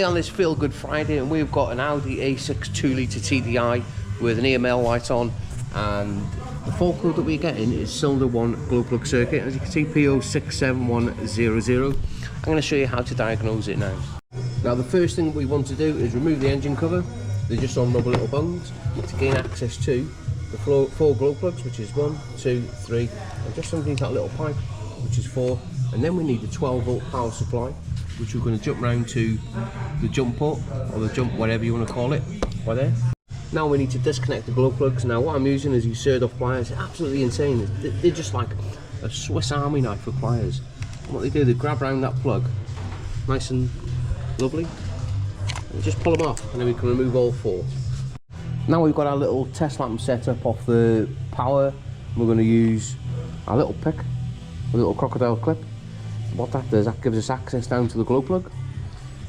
on this Feel Good Friday, and we've got an Audi A6 2-litre TDI with an EML light on, and the fault code that we're getting is cylinder 1 glow plug circuit. As you can see, P0671 I'm going to show you how to diagnose it now. Now the first thing we want to do is remove the engine cover. They're just on rubber little bungs to gain access to the 4 glow plugs, which is 1, 2, 3, and just underneath that little pipe, which is 4. And then we need the 12 volt power supply, which we're going to jump round to the jump port, or the jump, whatever you want to call it, by there. Now we need to disconnect the glow plugs. Now what I'm using is these Serdov pliers. Absolutely insane. They're just like a Swiss Army knife for pliers. And what they do, they grab around that plug, nice and lovely, and just pull them off, and then we can remove all 4. Now we've got our little test lamp set up off the power. We're going to use our little pick, a little crocodile clip. What that does, that gives us access down to the glow plug.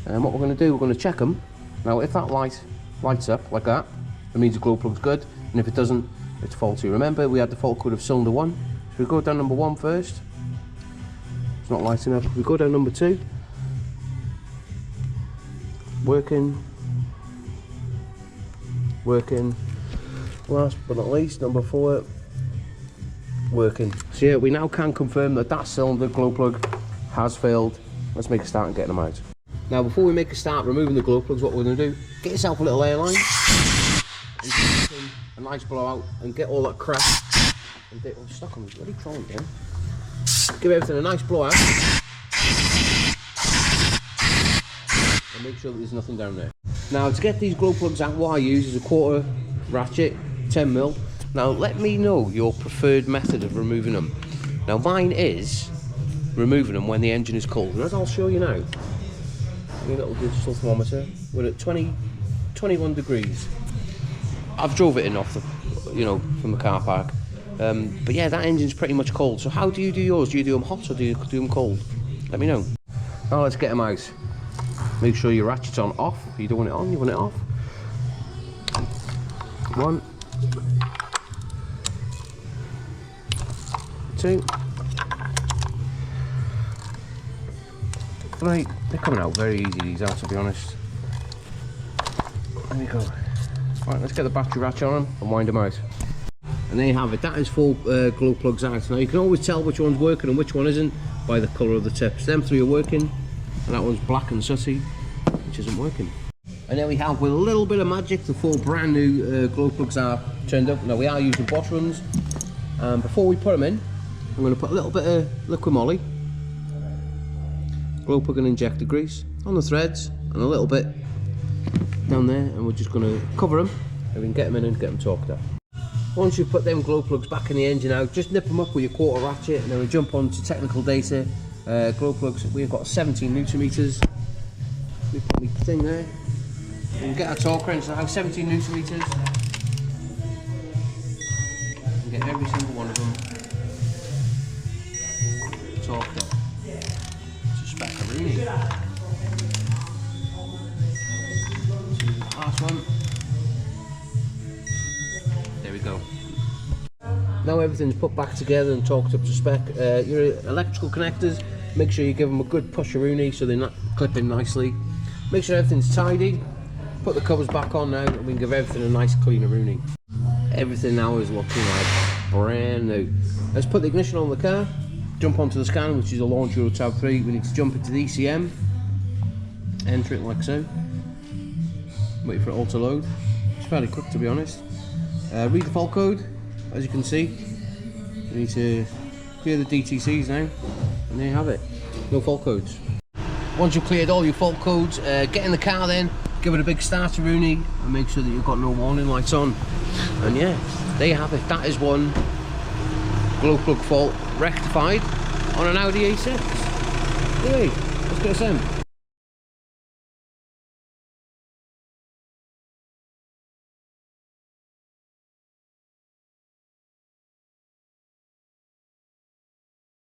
And what we're going to do, we're going to check them. Now if that light lights up like that, it means the glow plug's good, and if it doesn't, it's faulty. Remember, we had the fault code of cylinder 1. So we go down number 1 first. It's not lighting up. We go down number 2. Working. Last but not least, number 4. Working. So yeah, we now can confirm that that cylinder glow plug has failed. Let's make a start and get them out. Now before we make a start removing the glow plugs, what we're going to do, get yourself a little airline, and a nice blowout, and get all that crap and stuck on the bloody trolling again. Give everything a nice blowout, and make sure that there's nothing down there. Now to get these glow plugs out, what I use is a 1/4 ratchet, 10mm. Now let me know your preferred method of removing them. Now mine is removing them when the engine is cold, and as I'll show you now, a little digital thermometer, we're at 21 degrees. I've drove it in off the, from the car park. But yeah, that engine's pretty much cold. So how do you do yours? Do you do them hot or do you do them cold? Let me know. Now let's get them out. Make sure your ratchet's on off. If you don't want it on, you want it off. 1, 2, 3. They're coming out very easy, these out, to be honest. There we go. Right, let's get the battery ratchet on them and wind them out. And there you have it. That is 4 glow plugs out. Now you can always tell which one's working and which one isn't by the colour of the tips. Them 3 are working, and that one's black and sooty, which isn't working. And there we have, with a little bit of magic, the 4 brand new glow plugs are turned up. Now we are using Bosch ones. Before we put them in, I'm going to put a little bit of liquid moly, glow plug and injector grease on the threads, and a little bit down there, and we're just going to cover them, and we can get them in and get them torqued up. Once you've put them glow plugs back in the engine out, just nip them up with your 1/4 ratchet, and then we jump on to technical data. Glow plugs, we've got 17 Nm. We put the thing there, and get our torque wrench now, 17 Nm, and get every single one of them torqued up. It's a speckaroonie. Last one. There we go. Now everything's put back together and torqued up to spec. Your electrical connectors, make sure you give them a good pusheroonie so they're not clipping nicely. Make sure everything's tidy. Put the covers back on now, and we can give everything a nice cleaneroonie. Everything now is looking like brand new. Let's put the ignition on the car, jump onto the scanner, which is a launch Euro Tab 3. We need to jump into the ECM, enter it like so. Wait for it all to load. It's fairly quick, to be honest. Read the fault code. As you can see, we need to clear the DTCs now, and there you have it. No fault codes. Once you've cleared all your fault codes, get in the car then, give it a big starter-rooney, and make sure that you've got no warning lights on. And yeah, there you have it. That is one glow plug fault rectified on an Audi A6. Anyway, let's get us in.